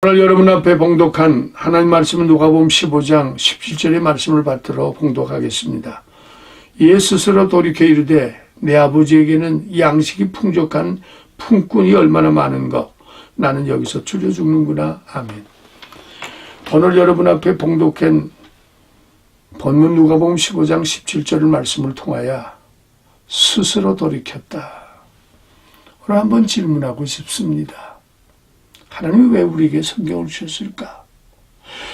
오늘 여러분 앞에 봉독한 하나님 말씀은 누가복음 15장 17절의 말씀을 받들어 봉독하겠습니다. 이에 스스로 돌이켜 이르되 내 아버지에게는 양식이 풍족한 품꾼이 얼마나 많은가. 나는 여기서 줄여 죽는구나. 아멘. 오늘 여러분 앞에 봉독한 본문 누가복음 15장 17절의 말씀을 통하여 스스로 돌이켰다. 오늘 한번 질문하고 싶습니다. 하나님이 왜 우리에게 성경을 주셨을까?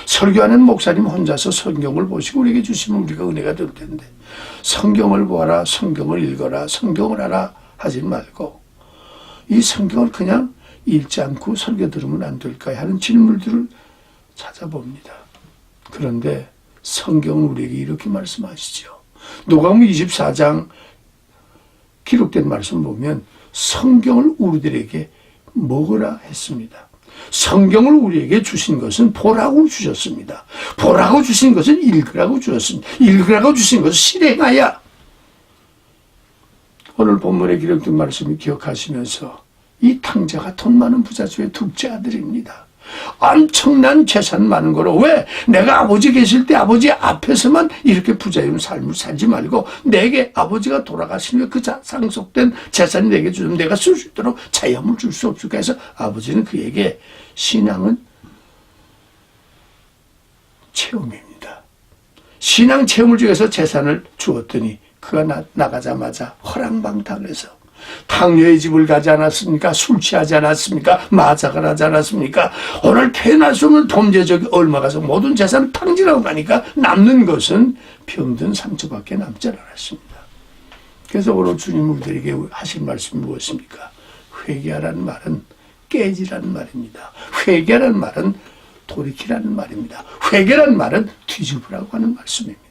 설교하는 목사님 혼자서 성경을 보시고 우리에게 주시면 우리가 은혜가 될 텐데, 성경을 보아라, 성경을 읽어라, 성경을 알아 하지 말고 이 성경을 그냥 읽지 않고 설교 들으면 안 될까 하는 질문들을 찾아봅니다. 그런데 성경은 우리에게 이렇게 말씀하시죠. 누가복음 24장 기록된 말씀 보면 성경을 우리들에게 먹으라 했습니다. 성경을 우리에게 주신 것은 보라고 주셨습니다. 보라고 주신 것은 읽으라고 주셨습니다. 읽으라고 주신 것은 실행하여. 오늘 본문에 기록된 말씀을 기억하시면서 이 탕자가 돈 많은 부자주의 둘째 아들입니다. 엄청난 재산 많은 거로, 왜? 내가 아버지 계실 때 아버지 앞에서만 이렇게 부자의 삶을 살지 말고 내게 아버지가 돌아가시면 그 상속된 재산이 내게 주면 내가 쓸 수 있도록 자유함을 줄 수 없을까 해서 아버지는 그에게, 신앙은 체험입니다. 신앙 체험을 주어서 재산을 주었더니 그가 나가자마자 허랑방탕해서 당뇨의 집을 가지 않았습니까? 술 취하지 않았습니까? 마작을 하지 않았습니까? 오늘 표현할 수 없는 범죄적이 얽매가서 모든 재산을 탕진하고 가니까 남는 것은 병든 상처밖에 남지 않았습니다. 그래서 오늘 주님 우리들에게 하신 말씀이 무엇입니까? 회개하라는 말은 깨지라는 말입니다. 회개라는 말은 돌이키라는 말입니다. 회개라는 말은 뒤집으라고 하는 말씀입니다.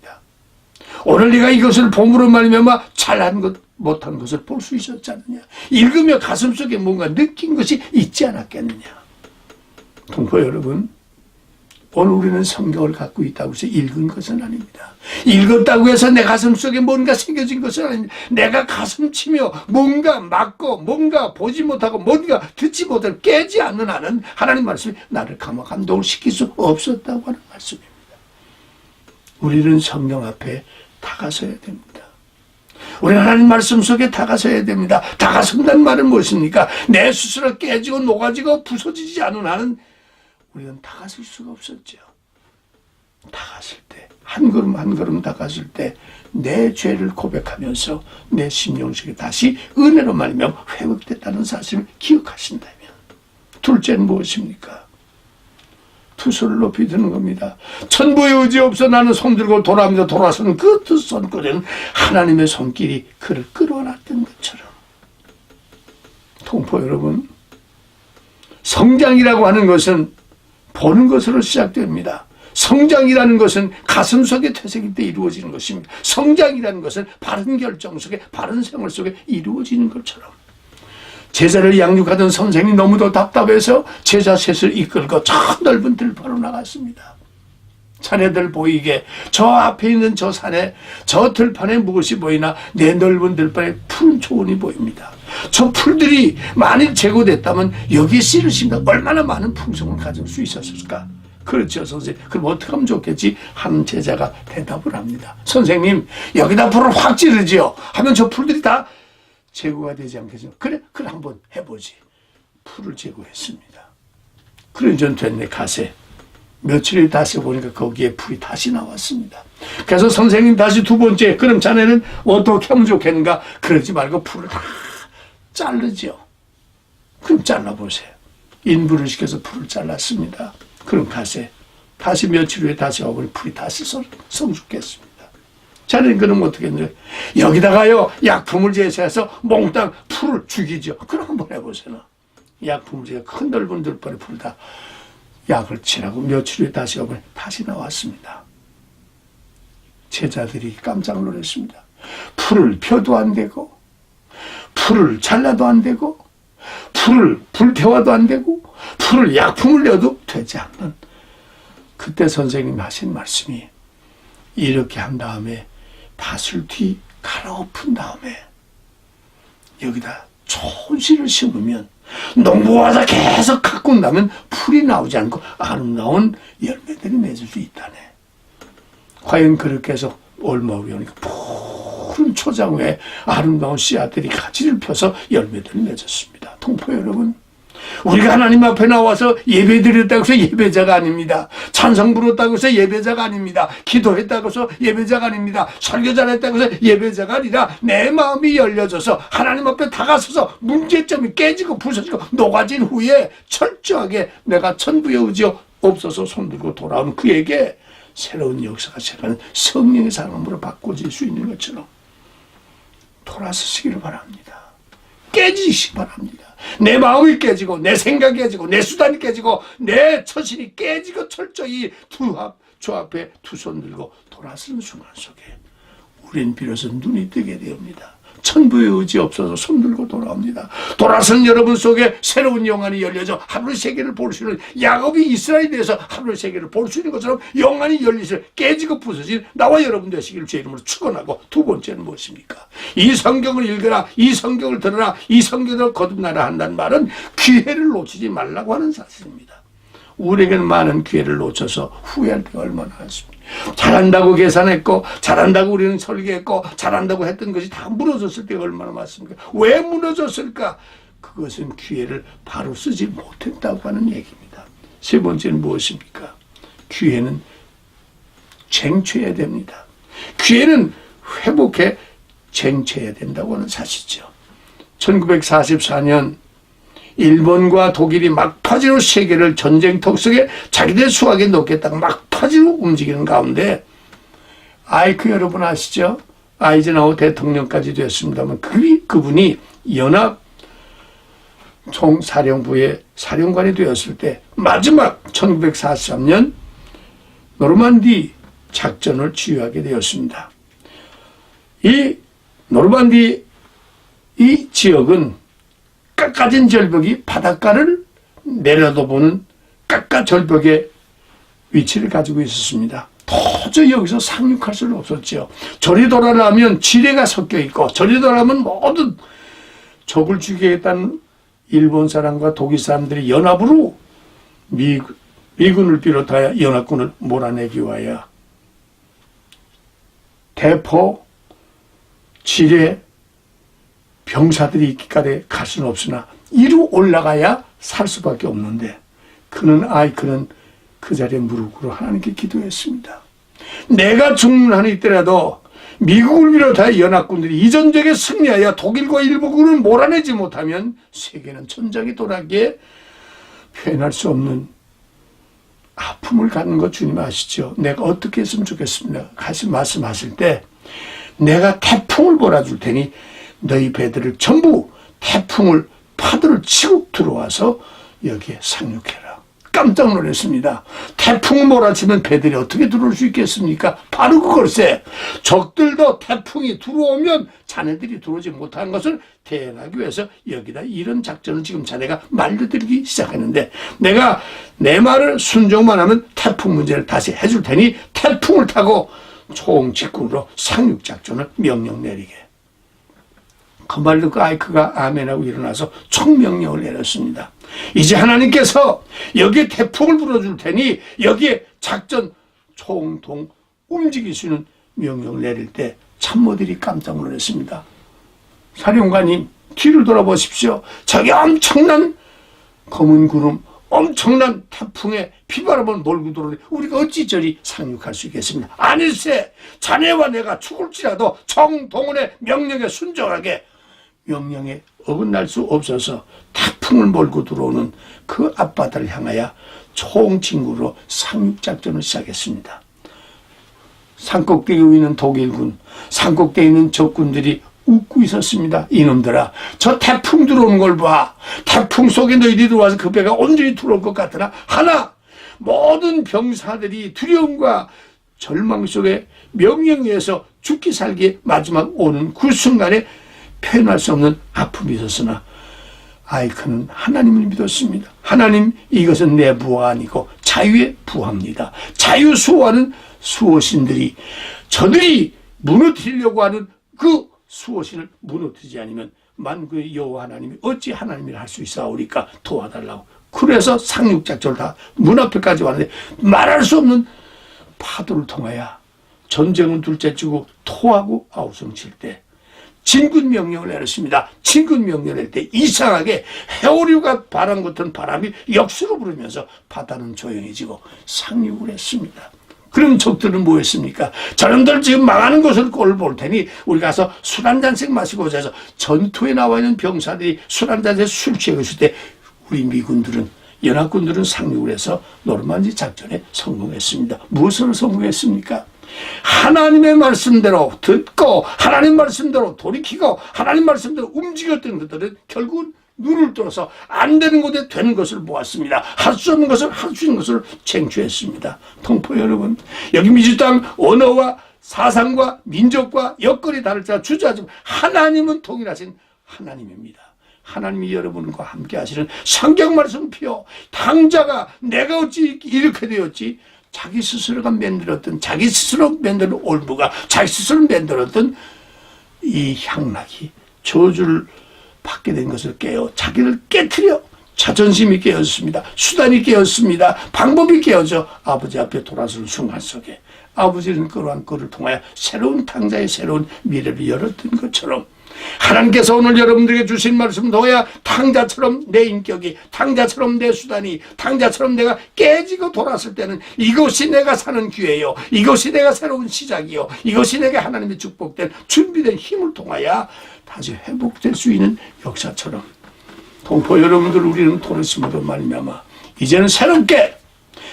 오늘 네가 이것을 봄으로 말미암아 잘한 것 못한 것을 볼 수 있었지 않느냐. 읽으며 가슴속에 뭔가 느낀 것이 있지 않았겠느냐. 동포 여러분, 오늘 우리는 성경을 갖고 있다고 해서 읽은 것은 아닙니다. 읽었다고 해서 내 가슴속에 뭔가 새겨진 것은 아닙니다. 내가 가슴치며 뭔가 맞고 뭔가 보지 못하고 뭔가 듣지 못하고 깨지 않는 한은 하나님 말씀이 나를 감동을 시킬 수 없었다고 하는 말씀입니다. 우리는 성경 앞에 다가서야 됩니다. 우리는 하나님 말씀 속에 다가서야 됩니다. 다가선다는 말은 무엇입니까? 내 스스로 깨지고 녹아지고 부서지지 않은 한은 우리는 다가설 수가 없었죠. 다가설 때, 한 걸음 한 걸음 다가설 때 내 죄를 고백하면서 내 심령 속에 다시 은혜로 말미암아 회복됐다는 사실을 기억하신다면, 둘째는 무엇입니까? 두 손을 높이 드는 겁니다. 천부의 의지 없어 나는 손 들고 돌아오면서 돌아서는 그 두 손거리는 하나님의 손길이 그를 끌어놨던 것처럼. 동포 여러분, 성장이라고 하는 것은 보는 것으로 시작됩니다. 성장이라는 것은 가슴속에 퇴색일 때 이루어지는 것입니다. 성장이라는 것은 바른 결정 속에, 바른 생활 속에 이루어지는 것처럼. 제자를 양육하던 선생이 너무도 답답해서 제자 셋을 이끌고 저 넓은 들판으로 나갔습니다. 자네들 보이게 저 앞에 있는 저 산에, 저 들판에 무엇이 보이나? 내 넓은 들판에 푸른 초원이 보입니다. 저 풀들이 만일 제거됐다면 여기에 씨를 심다 얼마나 많은 풍성을 가질 수 있었을까? 그렇죠, 선생님. 그럼 어떻게 하면 좋겠지? 한 제자가 대답을 합니다. 선생님, 여기다 불을 확 지르지요. 하면 저 풀들이 다 제거가 되지 않겠죠? 그래 한번 해보지. 풀을 제거했습니다. 그래 전 됐네. 가세. 며칠을 다시 보니까 거기에 풀이 다시 나왔습니다. 그래서 선생님 다시 두 번째, 그럼 자네는 어떻게 하면 좋겠는가? 그러지 말고 풀을 다 자르죠. 그럼 잘라보세요. 인부를 시켜서 풀을 잘랐습니다. 그럼 가세. 다시 며칠 후에 다시 와보니 풀이 다시 성숙했습니다. 자네는 그럼 어떻게 했냐? 여기다가요 약품을 제시해서 몽땅 풀을 죽이죠. 그럼 한번 해보세요. 약품을 제가 큰 넓은 들판에 풀을 다 약을 칠하고 며칠 후에 다시 와보니 다시 나왔습니다. 제자들이 깜짝 놀랐습니다. 풀을 펴도 안 되고, 풀을 잘라도 안 되고, 풀을 불태워도 안 되고, 풀을 약품을 내어도 되지 않는. 그때 선생님이 하신 말씀이, 이렇게 한 다음에 밭을 뒤 갈아엎은 다음에 여기다 좋은 씨를 심으면 농부와서 계속 가꾼 다면 풀이 나오지 않고 아름다운 열매들이 맺을 수 있다네. 과연 그렇게 해서 얼마 후에 오니까 푸른 초장 위에 아름다운 씨앗들이 가지를 펴서 열매들을 맺었습니다. 동포 여러분, 우리가 하나님 앞에 나와서 예배드렸다고 해서 예배자가 아닙니다. 찬송 부르었다고 해서 예배자가 아닙니다. 기도했다고 해서 예배자가 아닙니다. 설교 잘했다고 해서 예배자가 아니라 내 마음이 열려져서 하나님 앞에 다가서서 문제점이 깨지고 부서지고 녹아진 후에 철저하게 내가 천부의 의지 없어서 손들고 돌아오는 그에게 새로운 역사가 시작하는 성령의 사람으로 바꿔질 수 있는 것처럼 돌아서시기를 바랍니다. 깨지시기 바랍니다. 내 마음이 깨지고 내 생각이 깨지고 내 수단이 깨지고 내 처신이 깨지고 철저히 주 앞에 두 손 들고 돌아서는 순간 속에 우린 비로소 눈이 뜨게 되옵니다. 천부의 의지 없어서 손 들고 돌아옵니다. 돌아선 여러분 속에 새로운 영안이 열려져 하늘 세계를 볼 수 있는, 야곱이 이스라엘에서 하늘 세계를 볼 수 있는 것처럼 영안이 열리서 깨지고 부서진 나와 여러분 되시기를 주의 이름으로 축원하고, 두 번째는 무엇입니까? 이 성경을 읽어라, 이 성경을 들어라, 이 성경을 거듭나라 한다는 말은 기회를 놓치지 말라고 하는 사실입니다. 우리에게는 많은 기회를 놓쳐서 후회할 때가 얼마나 많습니다. 잘한다고 계산했고, 잘한다고 우리는 설계했고, 잘한다고 했던 것이 다 무너졌을 때가 얼마나 많습니까? 왜 무너졌을까? 그것은 기회를 바로 쓰지 못했다고 하는 얘기입니다. 세 번째는 무엇입니까? 기회는 쟁취해야 됩니다. 기회는 회복해 쟁취해야 된다고 하는 사실이죠. 1944년 일본과 독일이 막바지로 세계를 전쟁터 속에 자기들 수하게 놓겠다고 막바지로 움직이는 가운데, 아이크 여러분 아시죠? 아이젠하워 대통령까지 됐습니다만 그분이 연합 총사령부의 사령관이 되었을 때 마지막 1943년 노르만디 작전을 지휘하게 되었습니다. 이 노르만디 이 지역은 깎아진 절벽이 바닷가를 내려다보는 깎아 절벽의 위치를 가지고 있었습니다. 도저히 여기서 상륙할 수는 없었죠. 저리 돌아가면 지뢰가 섞여 있고, 저리 돌아가면 모든 적을 죽이겠다는 일본 사람과 독일 사람들이 연합으로 미군을 비롯하여 연합군을 몰아내기 위하여 대포, 지뢰, 병사들이 있기까지 갈 수는 없으나 이루 올라가야 살 수밖에 없는데, 아이크는 그 자리에 무릎 꿇어 하나님께 기도했습니다. 내가 죽는 한이 있더라도 미국을 비롯하여 연합군들이 이 전쟁에 승리하여 독일과 일본군을 몰아내지 못하면 세계는 전쟁이 돌아가기에 표현할 수 없는 아픔을 갖는 것 주님 아시죠? 내가 어떻게 했으면 좋겠습니다. 같이 말씀하실 때 내가 태풍을 몰아줄 테니 너희 배들을 전부 태풍을 파도를 치고 들어와서 여기에 상륙해라. 깜짝 놀랐습니다. 태풍을 몰아치면 배들이 어떻게 들어올 수 있겠습니까? 바로 그걸세. 적들도 태풍이 들어오면 자네들이 들어오지 못하는 것을 대응하기 위해서 여기다 이런 작전을 지금 자네가 말려드리기 시작했는데, 내가 내 말을 순종만 하면 태풍 문제를 다시 해줄 테니 태풍을 타고 총 직군으로 상륙작전을 명령 내리게. 그 말 듣고 아이크가 아멘하고 일어나서 총명령을 내렸습니다. 이제 하나님께서 여기에 태풍을 불어줄 테니 여기에 작전 총동 움직일 수 있는 명령을 내릴 때 참모들이 깜짝 놀랐습니다. 사령관님, 뒤를 돌아보십시오. 저기 엄청난 검은 구름, 엄청난 태풍에 비바람을 몰고 들어오니 우리가 어찌 저리 상륙할 수 있겠습니까? 아닐세, 자네와 내가 죽을지라도 총동원의 명령에 순종하게, 명령에 어긋날 수 없어서 태풍을 몰고 들어오는 그 앞바다를 향하여 총진구로 상륙작전을 시작했습니다. 산꼭대기에 있는 독일군, 산꼭대기에 있는 적군들이 웃고 있었습니다. 이놈들아, 저 태풍 들어오는 걸 봐. 태풍 속에 너희들이 들어와서 그 배가 온전히 들어올 것 같으나 하나, 모든 병사들이 두려움과 절망 속에 명령에서 죽기 살기 마지막 오는 그 순간에 표현할 수 없는 아픔이 있었으나 아이크는 하나님을 믿었습니다. 하나님, 이것은 내 부하가 아니고 자유의 부하입니다. 자유 수호하는 수호신들이, 저들이 무너뜨리려고 하는 그 수호신을 무너뜨리지 않으면 만국의 여호와 하나님이 어찌 하나님이라 할 수 있사오리까 도와달라고. 그래서 상륙작전을 다 문 앞에까지 왔는데 말할 수 없는 파도를 통하여 전쟁은 둘째치고 토하고 아우성 칠 때 진군 명령을 내렸습니다. 진군 명령을 낼 때 이상하게 해오류가 바람 같은 바람이 역수로 부르면서 바다는 조용해지고 상륙을 했습니다. 그럼 적들은 뭐 했습니까? 저놈들 지금 망하는 것을 꼴을 볼 테니 우리 가서 술 한 잔씩 마시고 오자 해서 전투에 나와 있는 병사들이 술 한 잔씩 술 취하고 있을 때 우리 미군들은 연합군들은 상륙을 해서 노르만디 작전에 성공했습니다. 무엇으로 성공했습니까? 하나님의 말씀대로 듣고 하나님 말씀대로 돌이키고 하나님 말씀대로 움직였던 것들은 결국은 눈을 뚫어서 안 되는 곳에 되는 것을 보았습니다. 할 수 없는 것을 할 수 있는 것을 쟁취했습니다. 동포 여러분, 여기 민주당 언어와 사상과 민족과 여건이 다를지라 주저하지만 하나님은 동일하신 하나님입니다. 하나님이 여러분과 함께 하시는 성경 말씀표 당자가 내가 어찌 이렇게 되었지? 자기 스스로가 만들었던 자기 스스로 만드는 올무가 자기 스스로 만들었던 이 향락이 저주를 받게 된 것을 깨어 자기를 깨트려 자존심이 깨었습니다. 수단이 깨었습니다. 방법이 깨어져 아버지 앞에 돌아서는 순간 속에 아버지는 그러한 꼴을 통하여 새로운 당자의 새로운 미래를 열었던 것처럼 하나님께서 오늘 여러분들에게 주신 말씀 도야 탕자처럼 내 인격이 탕자처럼 내 수단이 탕자처럼 내가 깨지고 돌았을 때는 이것이 내가 사는 기회요, 이것이 내가 새로운 시작이요, 이것이 내게 하나님의 축복된 준비된 힘을 통하여 다시 회복될 수 있는 역사처럼 동포 여러분들 우리는 돌았음으로 말미암아 이제는 새롭게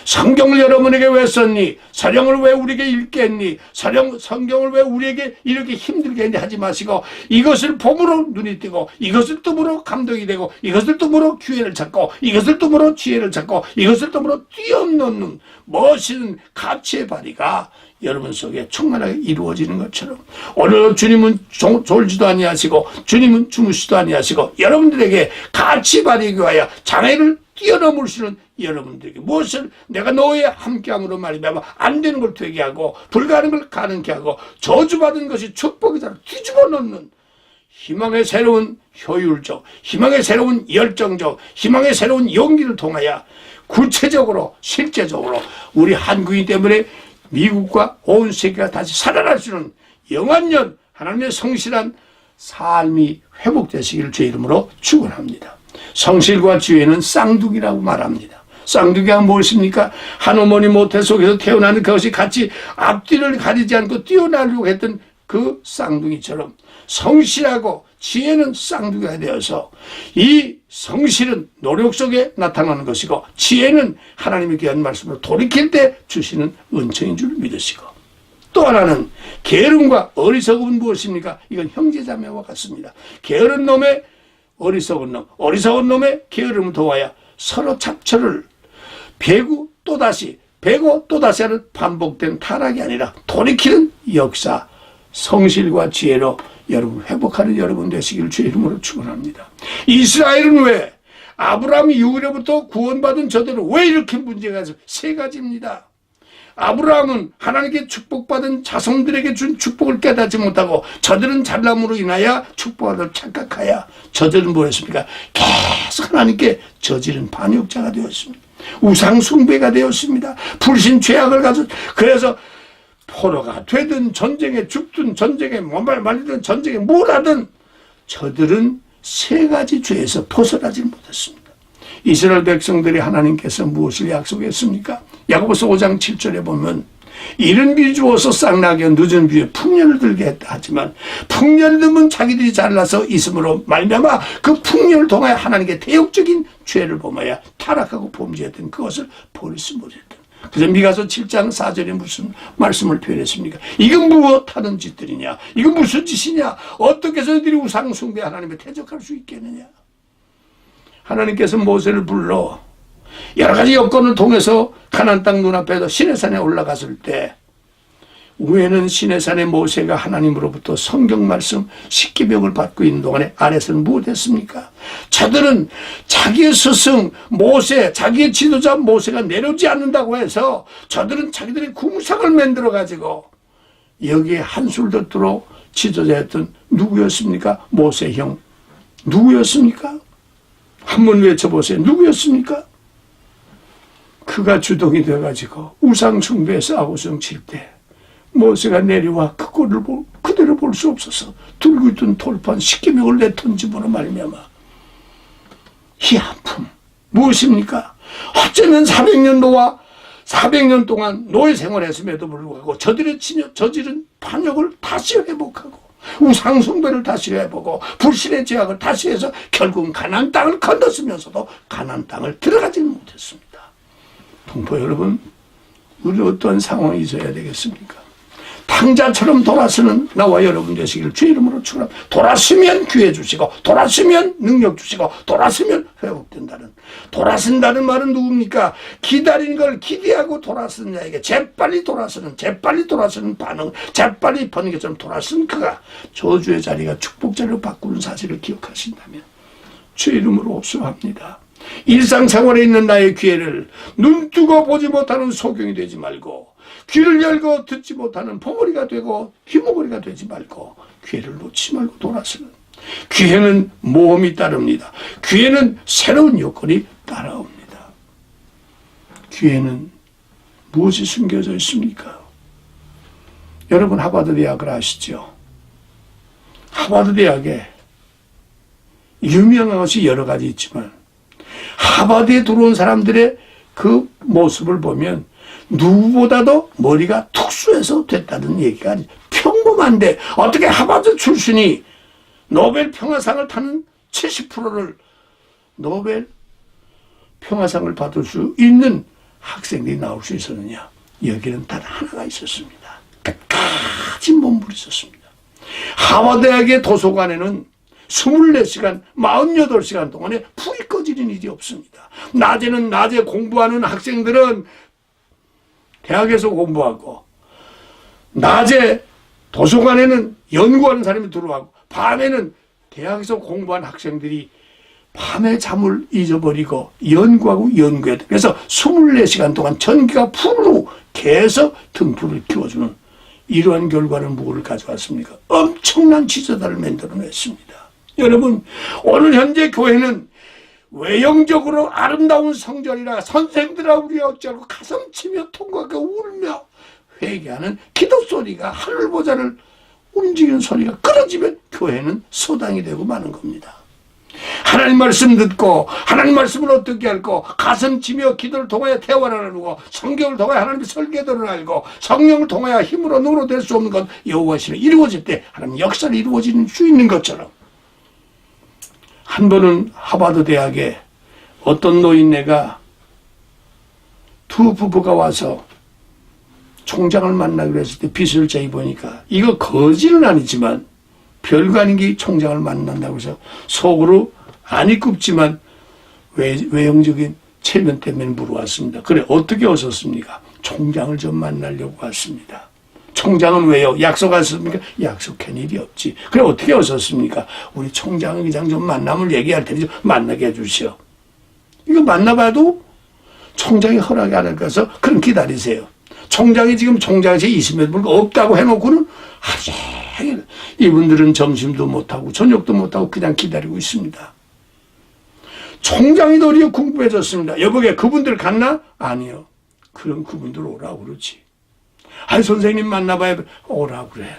성경을 여러분에게 왜 썼니? 서령을 왜 우리에게 읽게 했니? 성경을 왜 우리에게 이렇게 힘들게 했니? 하지 마시고 이것을 봄으로 눈이 뜨고 이것을 뜸으로 감동이 되고 이것을 뜸으로 기회를 찾고 이것을 뜸으로 지혜를 찾고 이것을 뜸으로 뛰어넘는 멋있는 가치의 발휘가 여러분 속에 충만하게 이루어지는 것처럼 오늘 주님은 졸지도 아니하시고 주님은 주무시도 아니하시고 여러분들에게 가치 발휘하기 위하여 장애를 뛰어넘을 수 있는 여러분들에게 무엇을 내가 너의 함께함으로 말미암아 안 되는 걸 되게 하고 불가능한 걸 가능케 하고 저주받은 것이 축복이다 뒤집어 놓는 희망의 새로운 효율적, 희망의 새로운 열정적, 희망의 새로운 용기를 통하여 구체적으로 실제적으로 우리 한국인 때문에 미국과 온 세계가 다시 살아날 수 있는 영원년 하나님의 성실한 삶이 회복되시기를 제 이름으로 축원합니다. 성실과 지혜는 쌍둥이라고 말합니다. 쌍둥이가 무엇입니까? 한 어머니 모태 속에서 태어나는 그것이 같이 앞뒤를 가리지 않고 뛰어나려고 했던 그 쌍둥이처럼 성실하고 지혜는 쌍둥이가 되어서 이 성실은 노력 속에 나타나는 것이고 지혜는 하나님의 귀한 말씀으로 돌이킬 때 주시는 은총인 줄 믿으시고 또 하나는 게으름과 어리석음은 무엇입니까? 이건 형제자매와 같습니다. 게으른 놈의 어리석은 놈, 어리석은 놈의 게으름을 도와야 서로 잡초를 베고 또다시 하는 반복된 타락이 아니라 돌이키는 역사, 성실과 지혜로 여러분 회복하는 여러분 되시기를 주의 이름으로 축원합니다. 이스라엘은 왜 아브라함이 이후로부터 구원받은 저들은 왜 이렇게 문제가 있어요? 세 가지입니다. 아브라함은 하나님께 축복받은 자손들에게 준 축복을 깨닫지 못하고 저들은 잘남으로 인하여 축복을 착각하여 저들은 뭐였습니까? 계속 하나님께 저지른 반역자가 되었습니다. 우상 숭배가 되었습니다. 불신 죄악을 가져 그래서 포로가 되든 전쟁에 죽든 전쟁에 몸을 말리든 전쟁에 뭘 하든 저들은 세 가지 죄에서 벗어나지 못했습니다. 이스라엘 백성들이 하나님께서 무엇을 약속했습니까? 야고보서 5장 7절에 보면 이른 비 주어서 쌍나게 늦은 비에 풍년을 들게 했다 하지만 풍년을 자기들이 잘나서 있음으로 말미암아 그 풍년을 통하여 하나님께 대역적인 죄를 범하여 타락하고 범죄했던 그것을 버리지 못했다. 그래서 미가서 7장 4절에 무슨 말씀을 표현했습니까? 이건 무엇하는 짓들이냐? 이건 무슨 짓이냐? 어떻게 해서 너희들이 우상 숭배 하나님에 대적할 수 있겠느냐? 하나님께서 모세를 불러 여러 가지 여건을 통해서 가나안 땅 눈앞에서 시내산에 올라갔을 때 위에는 시내산의 모세가 하나님으로부터 성경 말씀 십계명을 받고 있는 동안에 아래서는 무엇했습니까? 저들은 자기의 스승 모세, 자기의 지도자 모세가 내려오지 않는다고 해서 저들은 자기들의 궁상을 만들어 가지고 여기에 한술 듣도록 지도자였던 누구였습니까? 모세 형 누구였습니까? 한번 외쳐보세요. 누구였습니까? 그가 주동이 돼가지고 우상 숭배에서 아우성 칠 때 모세가 내려와 그 꼴을 그대로 볼 수 없어서 들고 있던 돌판 10계명을 내던짐으로 말미암아 이 아픔 무엇입니까? 어쩌면 400년 동안 노예 생활했음에도 불구하고 저지른 반역을 다시 회복하고 우상 숭배를 다시 해보고 불신의 죄악을 다시 해서 결국은 가나안 땅을 건넜으면서도 가나안 땅을 들어가지는 못했습니다. 동포 여러분, 우리 어떤 상황이 있어야 되겠습니까? 탕자처럼 돌아서는 나와 여러분 되시기를 주의 이름으로 축원합니다. 돌아서면 기회 주시고 돌아서면 능력 주시고 돌아서면 회복된다는, 돌아선다는 말은 누굽니까? 기다린 걸 기대하고 돌아서는 자에게 재빨리 돌아서는 반응, 재빨리 번개처럼 돌아선 그가 저주의 자리가 축복 자리로 바꾸는 사실을 기억하신다면 주의 이름으로 옵수합니다. 일상생활에 있는 나의 기회를 눈뜨고 보지 못하는 소경이 되지 말고, 귀를 열고 듣지 못하는 봉어리가 되고 휘몽어리가 되지 말고 기회를 놓지 말고 돌아서는, 기회는 모험이 따릅니다. 기회는 새로운 여건이 따라옵니다. 기회는 무엇이 숨겨져 있습니까? 여러분 하버드 대학을 아시죠? 하버드 대학에 유명한 것이 여러 가지 있지만 하버드에 들어온 사람들의 그 모습을 보면 누구보다도 머리가 특수해서 됐다는 얘기가 아니죠. 평범한데 어떻게 하버드 출신이 노벨 평화상을 타는 70%를 노벨 평화상을 받을 수 있는 학생들이 나올 수 있었느냐? 여기는 단 하나가 있었습니다. 끝까지 몸부림쳤습니다. 하버드 대학의 도서관에는 24시간, 48시간 동안에 불이 꺼지는 일이 없습니다. 낮에는 낮에 공부하는 학생들은 대학에서 공부하고, 낮에 도서관에는 연구하는 사람이 들어가고, 밤에는 대학에서 공부한 학생들이 밤에 잠을 잊어버리고 연구하고 연구해야 돼. 그래서 24시간 동안 전기가 풀로 계속 등불을 키워주는 이러한 결과는 무엇을 가져왔습니까? 엄청난 지도자를 만들어냈습니다. 여러분, 오늘 현재 교회는 외형적으로 아름다운 성전이라 선생들아 우리가 어찌하고 가슴치며 통곡하고 울며 회개하는 기도 소리가 하늘보좌를 움직이는 소리가 끊어지면 교회는 소당이 되고 마는 겁니다. 하나님 말씀 듣고 하나님 말씀을 어떻게 알고 가슴치며 기도를 통하여 대화를 나누고 성경을 통하여 하나님의 설계도를 알고 성령을 통하여 힘으로 눈으로 될 수 없는 것 여호와시는 이루어질 때 하나님 역사를 이루어지는 수 있는 것처럼, 한 번은 하버드 대학에 어떤 노인네가 두 부부가 와서 총장을 만나기로 했을 때 비서실자 입으니까 이거 거지는 아니지만 별거 아닌 게 총장을 만난다고 해서 속으로 안 입굽지만 외형적인 체면 때문에 물어왔습니다. 그래 어떻게 오셨습니까? 총장을 좀 만나려고 왔습니다. 총장은 왜요? 약속하셨습니까? 약속한 일이 없지. 그래 어떻게 오셨습니까? 우리 총장은 그냥 좀 만남을 얘기할 테니 좀 만나게 해주시오. 이거 만나봐도 총장이 허락이 안 할 거라서 그럼 기다리세요. 총장이 지금 총장에서 20몇 불 없다고 해놓고는 하루 종일 이분들은 점심도 못하고 저녁도 못하고 그냥 기다리고 있습니다. 총장이 도리어 궁금해졌습니다. 여보게 그분들 갔나? 아니요. 그럼 그분들 오라고 그러지. 아니 선생님 만나봐야 오라고 그래.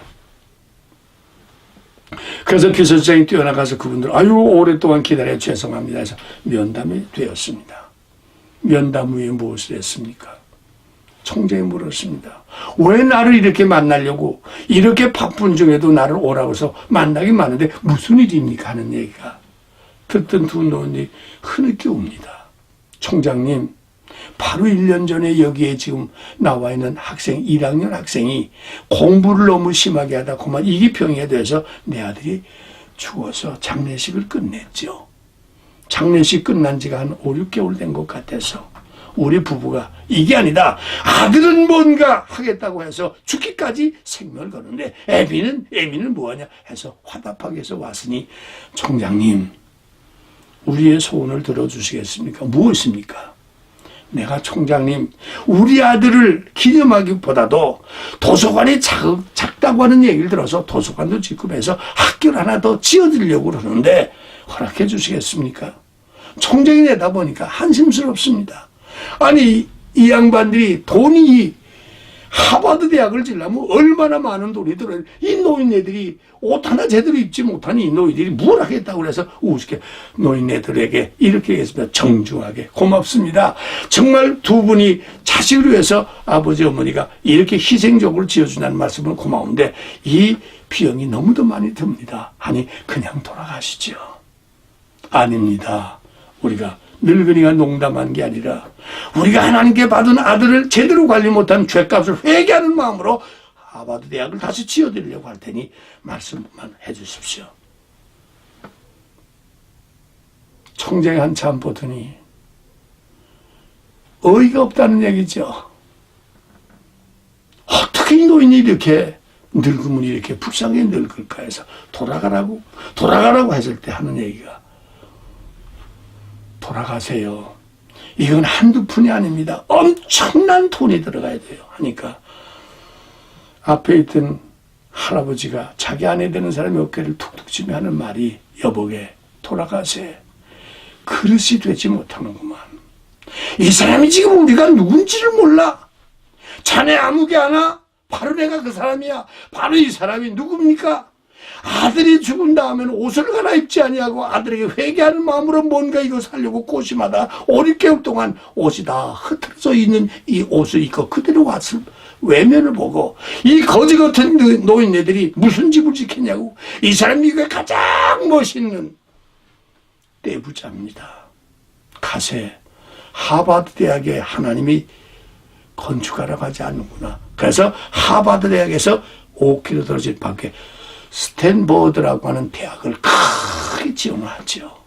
그래서 비서실장이 뛰어나가서 그분들 아유 오랫동안 기다려 죄송합니다 해서 면담이 되었습니다. 면담 후에 무엇을 했습니까? 총장이 물었습니다. 왜 나를 이렇게 만나려고 이렇게 바쁜 중에도 나를 오라고 해서 만나긴 많은데 무슨 일입니까 하는 얘기가 듣던 두 노인이 흐느껴 옵니다. 총장님, 바로 1년 전에 여기에 지금 나와 있는 학생 1학년 학생이 공부를 너무 심하게 하다 그만 이기병이 돼서 내 아들이 죽어서 장례식을 끝냈죠. 장례식 끝난 지가 한 5, 6개월 된 것 같아서 우리 부부가 이게 아니다. 아들은 뭔가 하겠다고 해서 죽기까지 생명을 거는데 애미는 뭐하냐 해서 화답하기 위해서 왔으니 총장님 우리의 소원을 들어주시겠습니까? 무엇입니까? 내가 총장님 우리 아들을 기념하기보다도 도서관이 작다고 하는 얘기를 들어서 도서관도 짓고 해서 학교를 하나 더 지어드리려고 그러는데 허락해 주시겠습니까? 총장이 내다 보니까 한심스럽습니다. 아니 이 양반들이 돈이 하버드 대학을 지려면 얼마나 많은 돈이 들어요. 이 노인네들이 옷 하나 제대로 입지 못하니 이 노인들이 뭘 하겠다고 그래서 우습게 노인네들에게 이렇게 했습니다. 정중하게 고맙습니다. 정말 두 분이 자식을 위해서 아버지 어머니가 이렇게 희생적으로 지어준다는 말씀은 고마운데 이 비용이 너무도 많이 듭니다. 아니 그냥 돌아가시죠. 아닙니다. 우리가 늙은이가 농담한 게 아니라 우리가 하나님께 받은 아들을 제대로 관리 못한 죄값을 회개하는 마음으로 하버드 대학을 다시 지어드리려고 할 테니 말씀만 해주십시오. 총장이 한참 보더니 어이가 없다는 얘기죠. 어떻게 이 노인이 이렇게 늙으면 이렇게 불쌍하게 늙을까 해서 돌아가라고 했을 때 하는 얘기가 돌아가세요. 이건 한두 푼이 아닙니다. 엄청난 돈이 들어가야 돼요. 하니까 앞에 있던 할아버지가 자기 아내 되는 사람이 어깨를 툭툭 치며 하는 말이 여보게 돌아가세. 그릇이 되지 못하는구만. 이 사람이 지금 우리가 누군지를 몰라. 자네 아무개 하나? 바로 내가 그 사람이야. 바로 이 사람이 누굽니까? 아들이 죽은 다음에는 옷을 갈아입지 아니하고 아들에게 회개하는 마음으로 뭔가 이거 살려고 고심하다 5~6개월 동안 옷이 다 흩어져 있는 이 옷을 입고 그대로 왔을 외면을 보고 이 거지 같은 노인네들이 무슨 집을 지켰냐고. 이 사람이 이게 가장 멋있는 떼부자입니다. 가세. 하버드 대학에 하나님이 건축하라고 하지 않는구나. 그래서 하버드 대학에서 5km 떨어진 밖에 스탠버드라고 하는 대학을 크게 지원하죠.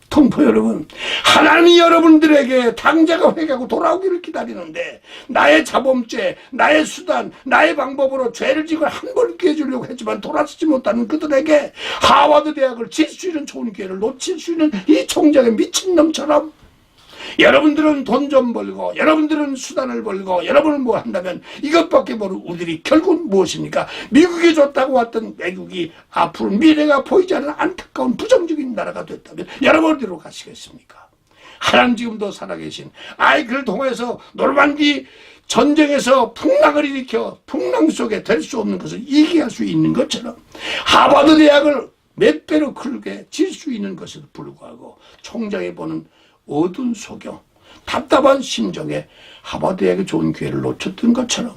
동포 여러분, 하나님이 여러분들에게 당자가 회개하고 돌아오기를 기다리는데 나의 자범죄, 나의 수단, 나의 방법으로 죄를 지고 한 번 기회 주려고 했지만 돌아서지 못하는 그들에게 하버드 대학을 질 수 있는 좋은 기회를 놓칠 수 있는 이 총장의 미친놈처럼 여러분들은 돈 좀 벌고 여러분들은 수단을 벌고 여러분은 뭐 한다면 이것밖에 모르고 우리들이 결국 무엇입니까? 미국이 줬다고 왔던 외국이 앞으로 미래가 보이지 않는 안타까운 부정적인 나라가 됐다면 여러분 어디로 가시겠습니까? 하나님 지금도 살아계신 아이를 통해서 노르만디 전쟁에서 풍랑을 일으켜 풍랑 속에 될 수 없는 것을 이기할 수 있는 것처럼 하버드 대학을 몇 배로 크게 질 수 있는 것에도 불구하고 총장이 보는 어두운 소경, 답답한 심정에 하버드에게 좋은 기회를 놓쳤던 것처럼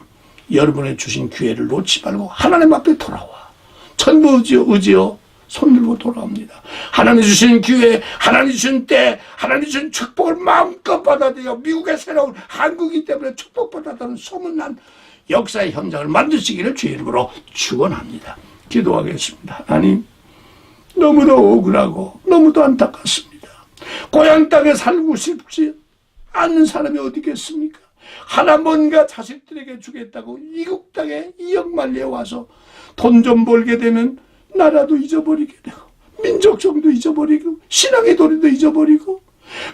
여러분의 주신 기회를 놓지 말고 하나님 앞에 돌아와. 전부 의지요 손들고 돌아옵니다. 하나님 주신 기회, 하나님 주신 때, 하나님 주신 축복을 마음껏 받아들여 미국의 새로운 한국이기 때문에 축복받았다는 소문난 역사의 현장을 만드시기를 주의 이름으로 축원합니다. 기도하겠습니다. 하나님, 너무도 억울하고 너무도 안타깝습니다. 고향 땅에 살고 싶지 않는 사람이 어디 있겠습니까? 하나 뭔가 자식들에게 주겠다고 이국 땅에 이역만리에 와서 돈 좀 벌게 되면 나라도 잊어버리게 되고 민족성도 잊어버리고 신앙의 도리도 잊어버리고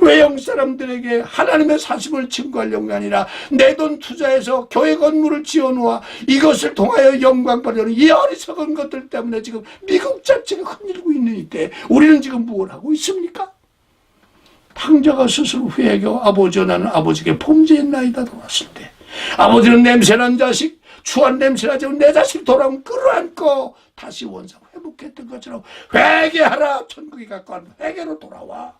외형 사람들에게 하나님의 사심을 증거하려고 아니라 내 돈 투자해서 교회 건물을 지어놓아 이것을 통하여 영광 받으려는 이 어리석은 것들 때문에 지금 미국 자체가 흔들고 있는 이때 우리는 지금 무엇을 하고 있습니까? 당자가 스스로 회개하고 아버지여 나는 아버지께 범죄했나이다 돌아왔을 때 아버지는 냄새난 자식 추한 냄새나지 내 자식 돌아오면 끌어안고 다시 원상 회복했던 것처럼 회개하라. 천국에 가까운 회개로 돌아와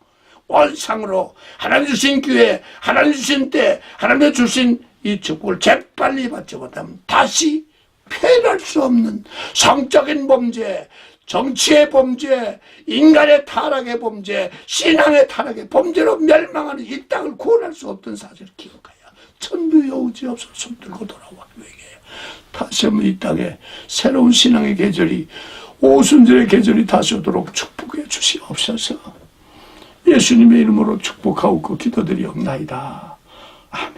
원상으로 하나님 주신 기회 하나님 주신 때 하나님 주신 이 축복을 재빨리 받지 못하면 다시 패할 수 없는 성적인 범죄 정치의 범죄, 인간의 타락의 범죄, 신앙의 타락의 범죄로 멸망하는 이 땅을 구원할 수 없던 사실을 기억하여 천부의 의지없어 손 들고 돌아와 회개해. 다시 한번 이 땅에 새로운 신앙의 계절이 오순절의 계절이 다시 오도록 축복해 주시옵소서. 예수님의 이름으로 축복하옵고 기도드리옵나이다. 아멘.